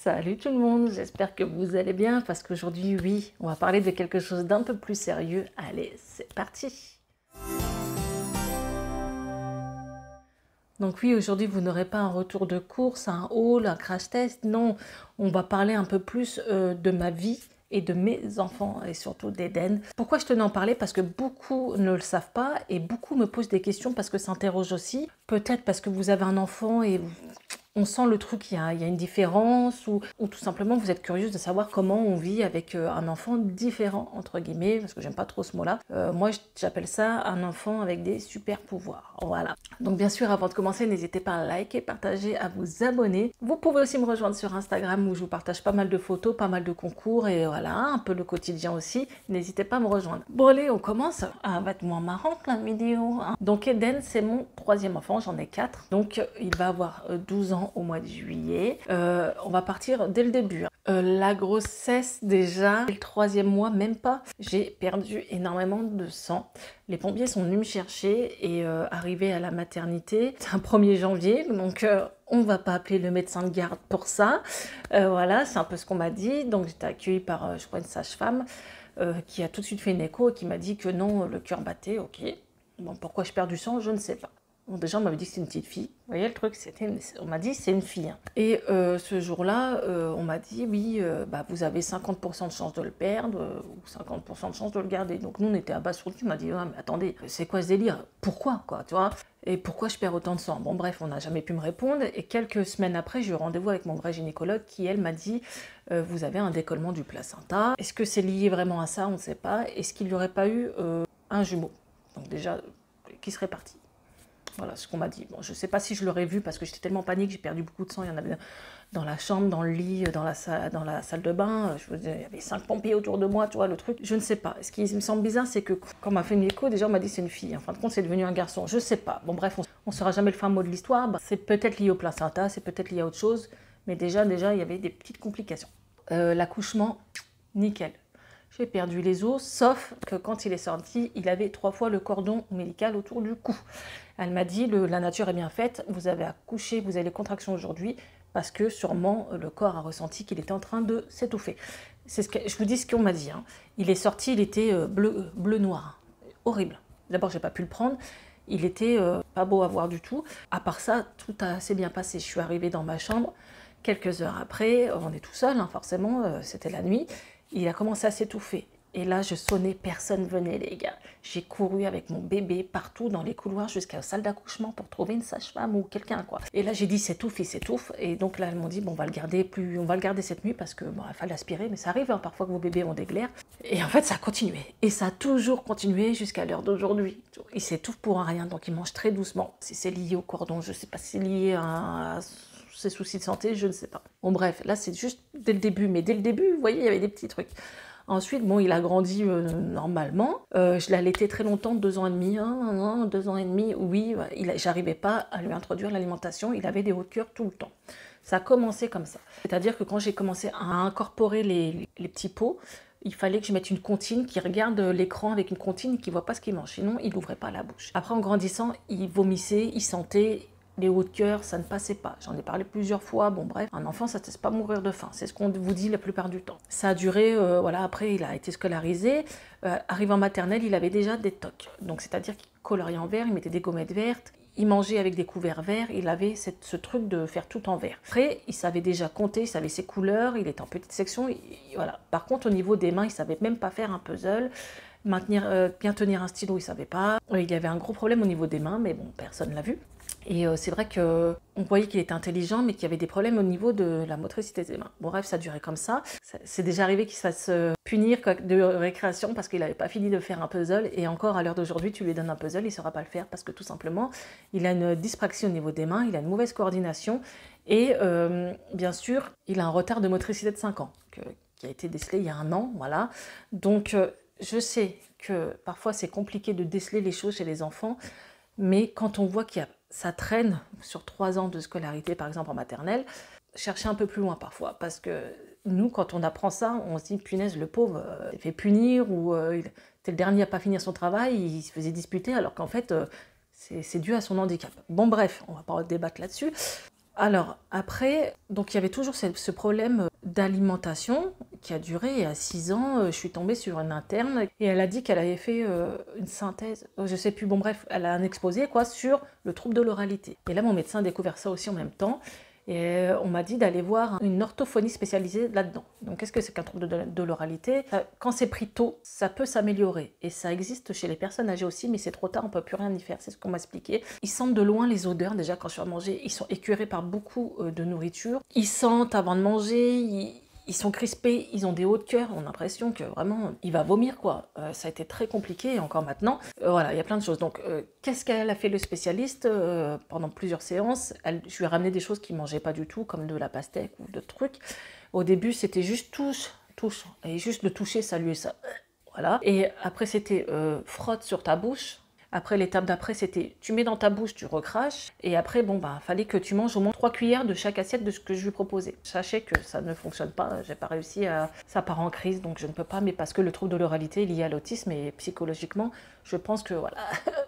Salut tout le monde, j'espère que vous allez bien parce qu'aujourd'hui, oui, on va parler de quelque chose d'un peu plus sérieux. Allez, c'est parti! Donc oui, aujourd'hui, vous n'aurez pas un retour de course, un haul, un crash test. Non, on va parler un peu plus de ma vie et de mes enfants et surtout d'Eden. Pourquoi je tenais à en parler? Parce que beaucoup ne le savent pas et beaucoup me posent des questions parce que ça interroge aussi. Peut-être parce que vous avez un enfant et on sent le truc, il y a une différence ou tout simplement vous êtes curieuse de savoir comment on vit avec un enfant différent, entre guillemets, parce que j'aime pas trop ce mot-là. Moi, j'appelle ça un enfant avec des super pouvoirs. Voilà. Donc bien sûr, avant de commencer, n'hésitez pas à liker, partager, à vous abonner. Vous pouvez aussi me rejoindre sur Instagram où je vous partage pas mal de photos, pas mal de concours et voilà, un peu le quotidien aussi. N'hésitez pas à me rejoindre. Bon allez, on commence. Ah, va être moins marrante la vidéo. Hein. Donc Eden, c'est mon troisième enfant, j'en ai 4. Donc il va avoir 12 ans au mois de juillet. On va partir dès le début. La grossesse déjà, le troisième mois, même pas, j'ai perdu énormément de sang. Les pompiers sont venus me chercher et arrivé à la maternité, c'est un 1er janvier, donc on va pas appeler le médecin de garde pour ça. Voilà, c'est un peu ce qu'on m'a dit. Donc j'étais accueillie par, je crois, une sage-femme qui a tout de suite fait une écho et qui m'a dit que non, le cœur battait, ok. Bon, pourquoi je perds du sang, je ne sais pas. Bon, déjà, on m'avait dit que c'était une petite fille. Vous voyez, le truc, on m'a dit c'est une fille. Hein. Et ce jour-là, on m'a dit, oui, vous avez 50% de chance de le perdre ou 50% de chance de le garder. Donc nous, on était abasourdis. On m'a dit, ah, mais attendez, c'est quoi ce délire? Pourquoi, quoi, tu vois? Et pourquoi je perds autant de sang? Bon, bref, on n'a jamais pu me répondre. Et quelques semaines après, j'ai eu rendez-vous avec mon vrai gynécologue qui, elle, m'a dit, vous avez un décollement du placenta. Est-ce que c'est lié vraiment à ça? On ne sait pas. Est-ce qu'il n'y aurait pas eu un jumeau? Donc déjà, qui serait parti? Voilà ce qu'on m'a dit. Bon, je ne sais pas si je l'aurais vu parce que j'étais tellement panique, j'ai perdu beaucoup de sang. Il y en avait dans la chambre, dans le lit, dans la salle de bain. Je vous dis, il y avait 5 pompiers autour de moi, tu vois, le truc. Je ne sais pas. Ce qui me semble bizarre, c'est que quand on m'a fait une écho, déjà on m'a dit c'est une fille. En fin de compte, c'est devenu un garçon. Je ne sais pas. Bon, bref, on ne saura jamais le fin mot de l'histoire. C'est peut-être lié au placenta, c'est peut-être lié à autre chose. Mais déjà, il y avait des petites complications. L'accouchement, nickel. J'ai perdu les os, sauf que quand il est sorti, il avait 3 fois le cordon ombilical autour du cou. Elle m'a dit, la nature est bien faite, vous avez accouché, vous avez les contractions aujourd'hui, parce que sûrement le corps a ressenti qu'il était en train de s'étouffer. C'est je vous dis ce qu'on m'a dit. Hein. Il est sorti, il était bleu-noir. Horrible. D'abord, j'ai pas pu le prendre. Il était pas beau à voir du tout. À part ça, tout a assez bien passé. Je suis arrivée dans ma chambre. Quelques heures après, on est tout seul, hein, forcément, c'était la nuit. Il a commencé à s'étouffer. Et là, je sonnais, personne venait, les gars. J'ai couru avec mon bébé partout dans les couloirs jusqu'à la salle d'accouchement pour trouver une sage-femme ou quelqu'un, quoi. Et là, j'ai dit, s'étouffe, il s'étouffe. Et donc là, elles m'ont dit, bon, on va le garder cette nuit parce que, bon, il fallait aspirer, mais ça arrive, hein, parfois que vos bébés ont des glaires. Et en fait, ça a continué. Et ça a toujours continué jusqu'à l'heure d'aujourd'hui. Il s'étouffe pour un rien, donc il mange très doucement. Si c'est lié au cordon, je sais pas si c'est lié à ses soucis de santé, je ne sais pas. Bon, bref, là, c'est juste dès le début. Mais dès le début, vous voyez, il y avait des petits trucs. Ensuite, bon, il a grandi normalement. Je l'ai allaité très longtemps, 2 ans et demi, 2 ans et demi. Oui, j'arrivais pas à lui introduire l'alimentation. Il avait des hauts de cœur tout le temps. Ça a commencé comme ça. C'est-à-dire que quand j'ai commencé à incorporer les petits pots, il fallait que je mette une comptine qui regarde l'écran avec une comptine et qui ne voit pas ce qu'il mange. Sinon, il n'ouvrait pas la bouche. Après, en grandissant, il vomissait, il sentait. Les hauts de cœur, ça ne passait pas. J'en ai parlé plusieurs fois. Bon, bref, un enfant, ça ne te laisse pas mourir de faim. C'est ce qu'on vous dit la plupart du temps. Ça a duré, voilà, après, il a été scolarisé. Arrivé en maternelle, il avait déjà des TOC. Donc, c'est-à-dire qu'il coloriait en vert, il mettait des gommettes vertes, il mangeait avec des couverts verts, il avait ce truc de faire tout en vert. Après, il savait déjà compter, il savait ses couleurs, il était en petite section, voilà. Par contre, au niveau des mains, il savait même pas faire un puzzle. Bien tenir un stylo, il savait pas. Il y avait un gros problème au niveau des mains, mais bon, personne l'a vu. Et c'est vrai qu'on voyait qu'il était intelligent, mais qu'il y avait des problèmes au niveau de la motricité des mains. Bon, bref, ça durait comme ça. C'est déjà arrivé qu'il se fasse punir de récréation parce qu'il n'avait pas fini de faire un puzzle. Et encore, à l'heure d'aujourd'hui, tu lui donnes un puzzle, il ne saura pas le faire parce que tout simplement, il a une dyspraxie au niveau des mains, il a une mauvaise coordination. Et bien sûr, il a un retard de motricité de 5 ans, qui a été décelé il y a 1 an. Voilà. Donc, je sais que parfois, c'est compliqué de déceler les choses chez les enfants. Mais quand on voit ça traîne sur 3 ans de scolarité, par exemple en maternelle, chercher un peu plus loin parfois. Parce que nous, quand on apprend ça, on se dit, punaise, le pauvre, il s'est fait punir ou c'était le dernier à pas finir son travail, il se faisait disputer, alors qu'en fait, c'est dû à son handicap. Bon, bref, on va pas débattre là-dessus. Alors après, donc il y avait toujours ce problème d'alimentation qui a duré, et à 6 ans, je suis tombée sur une interne et elle a dit qu'elle avait fait une synthèse, je sais plus, bon bref, elle a un exposé quoi sur le trouble de l'oralité. Et là mon médecin a découvert ça aussi en même temps. Et on m'a dit d'aller voir une orthophonie spécialisée là-dedans. Donc qu'est-ce que c'est qu'un trouble de l'oralité? Quand c'est pris tôt, ça peut s'améliorer. Et ça existe chez les personnes âgées aussi, mais c'est trop tard, on ne peut plus rien y faire, c'est ce qu'on m'a expliqué. Ils sentent de loin les odeurs, déjà quand je suis à manger, ils sont écœurés par beaucoup de nourriture. Ils sentent avant de manger, ils sont crispés, ils ont des hauts de cœur, on a l'impression que vraiment, il va vomir quoi. Ça a été très compliqué, et encore maintenant. Voilà, il y a plein de choses. Donc, qu'est-ce qu'elle a fait le spécialiste pendant plusieurs séances? Je lui ai ramené des choses qu'il ne mangeait pas du tout, comme de la pastèque ou d'autres trucs. Au début, c'était juste touche. Et juste le toucher, ça lui est ça. Voilà. Et après, c'était frotte sur ta bouche. Après, l'étape d'après, c'était tu mets dans ta bouche, tu recraches. Et après, bon, bah, fallait que tu manges au moins 3 cuillères de chaque assiette de ce que je lui proposais. Sachez que ça ne fonctionne pas. J'ai pas réussi à. Ça part en crise, donc je ne peux pas. Mais parce que le trouble de l'oralité est lié à l'autisme et psychologiquement, je pense que voilà,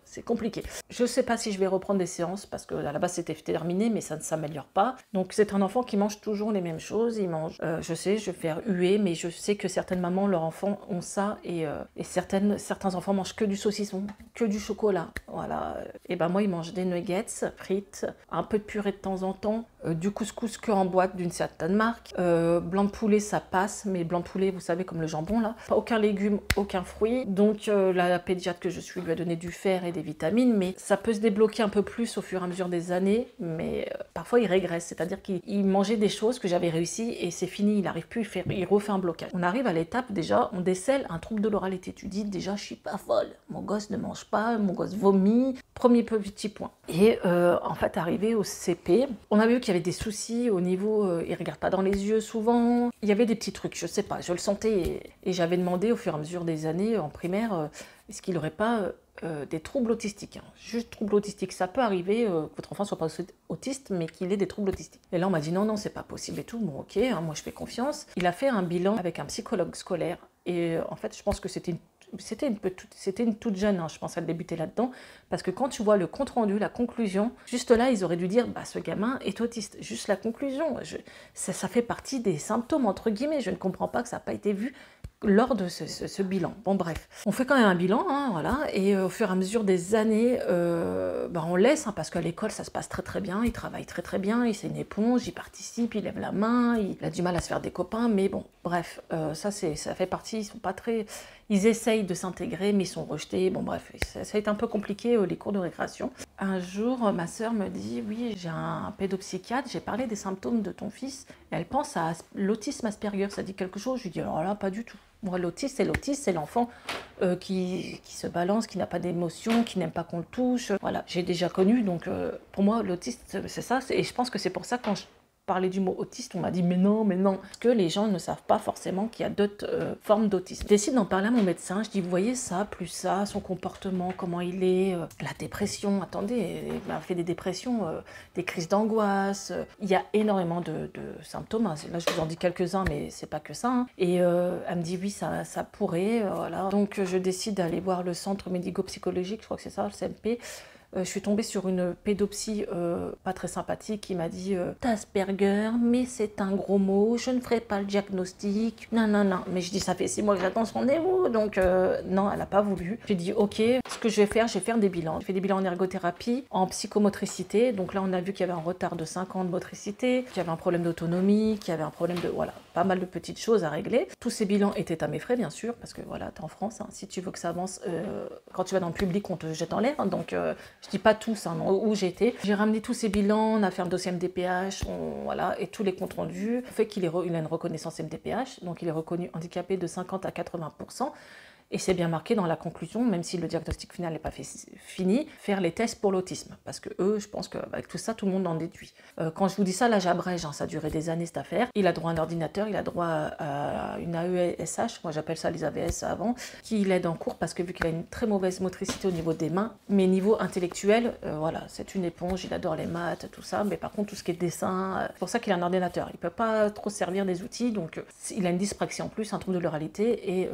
c'est compliqué. Je sais pas si je vais reprendre des séances parce que à la base c'était terminé, mais ça ne s'améliore pas. Donc c'est un enfant qui mange toujours les mêmes choses. Il mange, je sais, je vais faire huer, mais je sais que certaines mamans, leurs enfants ont ça et certains enfants mangent que du saucisson, que du chocolat. Voilà. Et ben moi, ils mangent des nuggets frites, un peu de purée de temps en temps, du couscous que en boîte d'une certaine marque. Blanc de poulet, ça passe, mais blanc de poulet, vous savez, comme le jambon là. Aucun légume, aucun fruit. Donc la pédiatre que je suis lui a donné du fer et des vitamines, mais ça peut se débloquer un peu plus au fur et à mesure des années, mais parfois il régresse, c'est-à-dire qu'il mangeait des choses que j'avais réussi et c'est fini, il n'arrive plus, il refait un blocage. On arrive à l'étape déjà, on décèle un trouble de l'oralité. Tu dis déjà, je suis pas folle, mon gosse ne mange pas, mon gosse vomit, premier petit point. Et en fait, arrivé au CP, on a vu qu'il y avait des soucis au niveau, il regarde pas dans les yeux souvent, il y avait des petits trucs, je sais pas, je le sentais et j'avais demandé au fur et à mesure des années en primaire, est-ce qu'il n'aurait pas des troubles autistiques, hein. Juste troubles autistiques, ça peut arriver que votre enfant soit pas autiste, mais qu'il ait des troubles autistiques. Et là, on m'a dit non, c'est pas possible et tout. Bon, ok, hein, moi je fais confiance. Il a fait un bilan avec un psychologue scolaire et en fait, je pense que c'était une toute jeune, hein, je pense, à débuter là-dedans, parce que quand tu vois le compte-rendu, la conclusion, juste là, ils auraient dû dire, bah, ce gamin est autiste. Juste la conclusion, ça fait partie des symptômes, entre guillemets. Je ne comprends pas que ça n'a pas été vu lors de ce bilan. Bon bref, on fait quand même un bilan, hein, voilà, et au fur et à mesure des années, on laisse, hein, parce qu'à l'école ça se passe très très bien, il travaille très très bien, c'est une éponge, il participe, il lève la main, il a du mal à se faire des copains, mais bon, bref, ça fait partie, ils sont pas très... Ils essayent de s'intégrer, mais ils sont rejetés. Bon bref, ça a été un peu compliqué les cours de récréation. Un jour, ma sœur me dit, oui, j'ai un pédopsychiatre, j'ai parlé des symptômes de ton fils, et elle pense à l'autisme Asperger, ça dit quelque chose? Je lui dis, alors là, pas du tout. Moi, l'autisme, c'est l'enfant qui se balance, qui n'a pas d'émotion, qui n'aime pas qu'on le touche. Voilà, j'ai déjà connu, donc pour moi, l'autiste, c'est ça. Et je pense que c'est pour ça, quand je parlais du mot autiste, on m'a dit mais non, parce que les gens ne savent pas forcément qu'il y a d'autres formes d'autisme. Je décide d'en parler à mon médecin, je dis vous voyez ça, plus ça, son comportement, comment il est, la dépression, attendez, il m'a fait des dépressions, des crises d'angoisse, il y a énormément de symptômes, hein. Là je vous en dis quelques-uns, mais c'est pas que ça, hein. Et elle me dit oui, ça pourrait, voilà. Donc je décide d'aller voir le centre médico-psychologique, je crois que c'est ça, le CMP. Je suis tombée sur une pédopsie pas très sympathique qui m'a dit t'as Asperger, mais c'est un gros mot, je ne ferai pas le diagnostic. Non. Mais je dis ça fait 6 mois que j'attends son rendez-vous, donc non, elle n'a pas voulu. J'ai dit ok, ce que je vais faire des bilans. J'ai fait des bilans en ergothérapie, en psychomotricité. Donc là, on a vu qu'il y avait un retard de 5 ans de motricité, qu'il y avait un problème d'autonomie, qu'il y avait un problème de... Voilà, pas mal de petites choses à régler. Tous ces bilans étaient à mes frais, bien sûr, parce que voilà, t'es en France, hein, si tu veux que ça avance, quand tu vas dans le public, on te jette en l'air, hein, donc... je dis pas tous, hein, où j'étais. J'ai ramené tous ces bilans, on a fait un dossier MDPH, voilà, et tous les comptes rendus. Le fait qu'il a une reconnaissance MDPH, donc il est reconnu handicapé de 50 à 80%. Et c'est bien marqué dans la conclusion, même si le diagnostic final n'est pas fini, faire les tests pour l'autisme. Parce que eux, je pense qu'avec tout ça, tout le monde en déduit. Quand je vous dis ça, là j'abrège, hein, ça a duré des années cette affaire. Il a droit à un ordinateur, il a droit à une AESH, moi j'appelle ça les AVS avant, qui l'aide en cours parce que vu qu'il a une très mauvaise motricité au niveau des mains, mais niveau intellectuel, voilà, c'est une éponge, il adore les maths, tout ça, mais par contre tout ce qui est dessin, c'est pour ça qu'il a un ordinateur. Il ne peut pas trop servir des outils, donc il a une dyspraxie en plus, un trouble de l'oralité et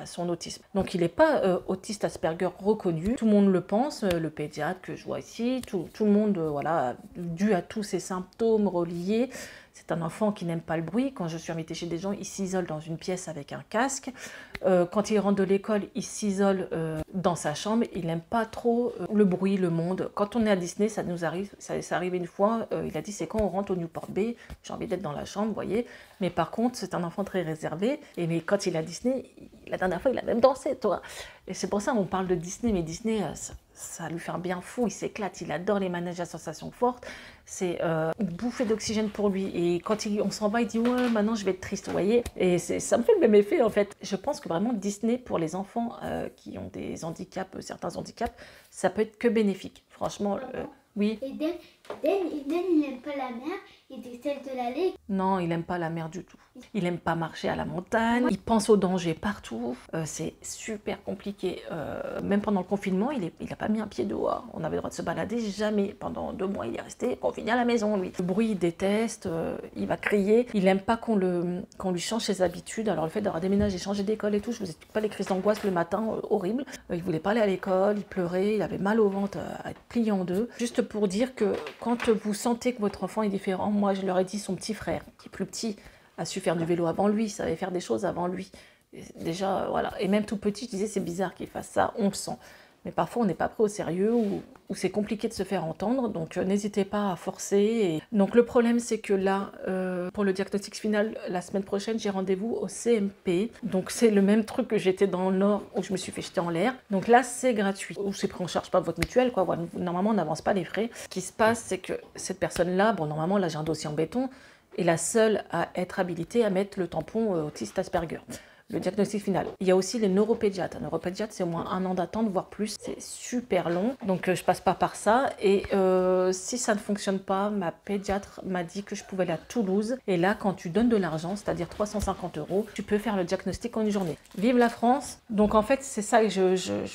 son autisme. autisme. Donc il n'est pas autiste Asperger reconnu, tout le monde le pense, le pédiatre que je vois ici, tout le monde, voilà, dû à tous ces symptômes reliés. C'est un enfant qui n'aime pas le bruit. Quand je suis invitée chez des gens, il s'isole dans une pièce avec un casque. Quand il rentre de l'école, il s'isole dans sa chambre. Il n'aime pas trop le bruit, le monde. Quand on est à Disney, ça nous arrive, ça arrive une fois, il a dit c'est quand on rentre au Newport Bay, j'ai envie d'être dans la chambre, vous voyez. Mais par contre, c'est un enfant très réservé. Et mais quand il est à Disney, la dernière fois, il a même dansé, toi. Et c'est pour ça qu'on parle de Disney, mais Disney, ça lui fait un bien fou, il s'éclate, il adore les manèges à sensations fortes, c'est une bouffée d'oxygène pour lui. Et quand on s'en va, il dit ouais, maintenant je vais être triste, vous voyez. Et ça me fait le même effet en fait. Je pense que vraiment Disney pour les enfants qui ont des handicaps, certains handicaps, ça peut être que bénéfique. Franchement, oui. Et Dan, il n'aime pas la mer, il déteste de l'aller. Non, il n'aime pas la mer du tout. Il n'aime pas marcher à la montagne, il pense au danger partout. C'est super compliqué. Même pendant le confinement, il n'a pas mis un pied dehors. On avait le droit de se balader, jamais. Pendant 2 mois, il est resté confiné à la maison, lui. Le bruit, il déteste, il va crier. Il n'aime pas qu'on lui change ses habitudes. Alors le fait d'avoir déménagé, changé d'école et tout, je vous explique pas les crises d'angoisse le matin, horrible. Il voulait pas aller à l'école, il pleurait, il avait mal au ventre à être plié en deux. Juste pour dire que quand vous sentez que votre enfant est différent, moi je leur ai dit son petit frère, qui est plus petit, a su faire du vélo avant lui, savait faire des choses avant lui. Et déjà, voilà. Et même tout petit, je disais, c'est bizarre qu'il fasse ça, on le sent. Mais parfois, on n'est pas pris au sérieux ou c'est compliqué de se faire entendre. Donc, n'hésitez pas à forcer. Donc, le problème, c'est que là, pour le diagnostic final, la semaine prochaine, j'ai rendez-vous au CMP. Donc, c'est le même truc que j'étais dans le Nord où je me suis fait jeter en l'air. Donc là, c'est gratuit. Ou c'est pris en charge par votre mutuelle, quoi. Voilà. Normalement, on n'avance pas les frais. Ce qui se passe, c'est que cette personne-là, bon, normalement, là, j'ai un dossier en béton, est la seule à être habilitée à mettre le tampon autiste Asperger. Le diagnostic final. Il y a aussi les neuropédiatres. Un neuropédiatre, c'est au moins 1 an d'attente, voire plus. C'est super long, donc je passe pas par ça. Et si ça ne fonctionne pas, ma pédiatre m'a dit que je pouvais aller à Toulouse. Et là, quand tu donnes de l'argent, c'est-à-dire 350 €, tu peux faire le diagnostic en une journée. Vive la France! Donc en fait, c'est ça que je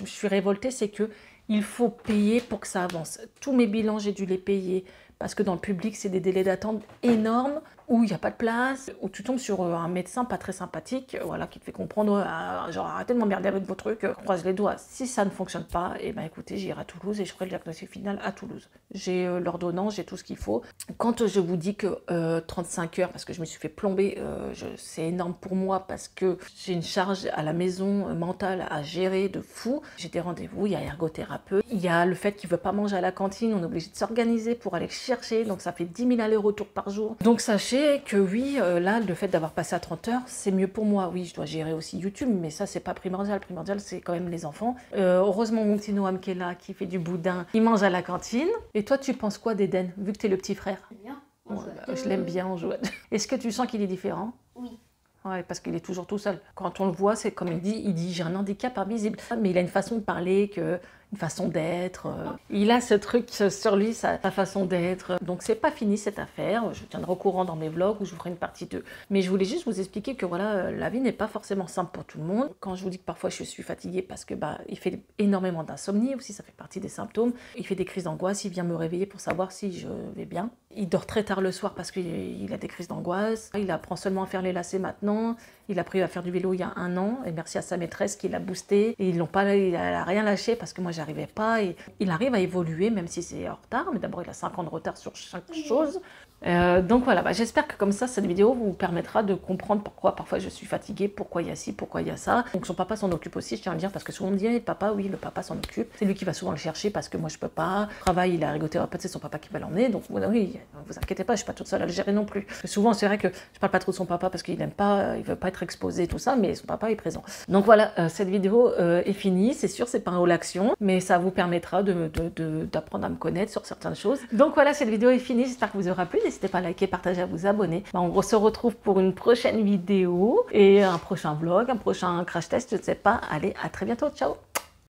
me suis révoltée, c'est que il faut payer pour que ça avance. Tous mes bilans, j'ai dû les payer. Parce que dans le public, c'est des délais d'attente énormes, où il n'y a pas de place, où tu tombes sur un médecin pas très sympathique, voilà, qui te fait comprendre, genre arrêtez de m'emmerder avec vos trucs, croise les doigts. Si ça ne fonctionne pas, et ben écoutez, j'irai à Toulouse et je ferai le diagnostic final à Toulouse. J'ai l'ordonnance, j'ai tout ce qu'il faut. Quand je vous dis que 35 heures, parce que je me suis fait plomber, c'est énorme pour moi parce que j'ai une charge à la maison mentale à gérer de fou. J'ai des rendez-vous, il y a ergothérapeute, il y a le fait qu'il ne veut pas manger à la cantine, on est obligé de s'organiser pour aller chercher, donc ça fait 10 000 allers-retours par jour. Donc sachez que oui, là, le fait d'avoir passé à 30 heures, c'est mieux pour moi. Oui, je dois gérer aussi YouTube, mais ça, c'est pas primordial. Primordial, c'est quand même les enfants. Heureusement, mon petit Noam qui est là, qui fait du boudin, il mange à la cantine. Et toi, tu penses quoi d'Eden, vu que tu es le petit frère? Bien. Je l'aime bien, on joue. Est-ce que tu sens qu'il est différent? Oui. Ouais, parce qu'il est toujours tout seul. Quand on le voit, c'est comme il dit j'ai un handicap invisible. Mais il a une façon de parler, une façon d'être. Il a ce truc sur lui, sa façon d'être. Donc c'est pas fini cette affaire. Je tiendrai au courant dans mes vlogs où je vous ferai une partie 2. Mais je voulais juste vous expliquer que voilà, la vie n'est pas forcément simple pour tout le monde. Quand je vous dis que parfois je suis fatiguée parce que il fait énormément d'insomnie aussi, ça fait partie des symptômes. Il fait des crises d'angoisse, il vient me réveiller pour savoir si je vais bien. Il dort très tard le soir parce qu'il a des crises d'angoisse. Il apprend seulement à faire les lacets maintenant. Il a appris à faire du vélo il y a 1 an et merci à sa maîtresse qui l'a boosté. Et il n'a rien lâché parce que moi j'arrivais pas. Et il arrive à évoluer même si c'est en retard. Mais d'abord il a 5 ans de retard sur chaque chose. Donc voilà, j'espère que comme ça, cette vidéo vous permettra de comprendre pourquoi parfois je suis fatiguée, pourquoi il y a ci, pourquoi il y a ça. Donc son papa s'en occupe aussi, je tiens à le dire, parce que souvent on me dit, papa, oui, le papa s'en occupe. C'est lui qui va souvent le chercher parce que moi je peux pas. Au travail, il a ergothérapeute, c'est son papa qui va l'emmener. Donc oui, ne vous inquiétez pas, je suis pas toute seule à le gérer non plus. Parce que souvent, c'est vrai que je parle pas trop de son papa parce qu'il n'aime pas, il veut pas être exposé, tout ça, mais son papa est présent. Donc voilà, cette vidéo est finie. C'est sûr, c'est pas un haul action, mais ça vous permettra d'apprendre à me connaître sur certaines choses. Donc voilà, cette vidéo est finie. J'espère que vous aura plu. N'hésitez pas à liker, partager, à vous abonner. On se retrouve pour une prochaine vidéo et un prochain vlog, un prochain crash test, je ne sais pas. Allez, à très bientôt. Ciao!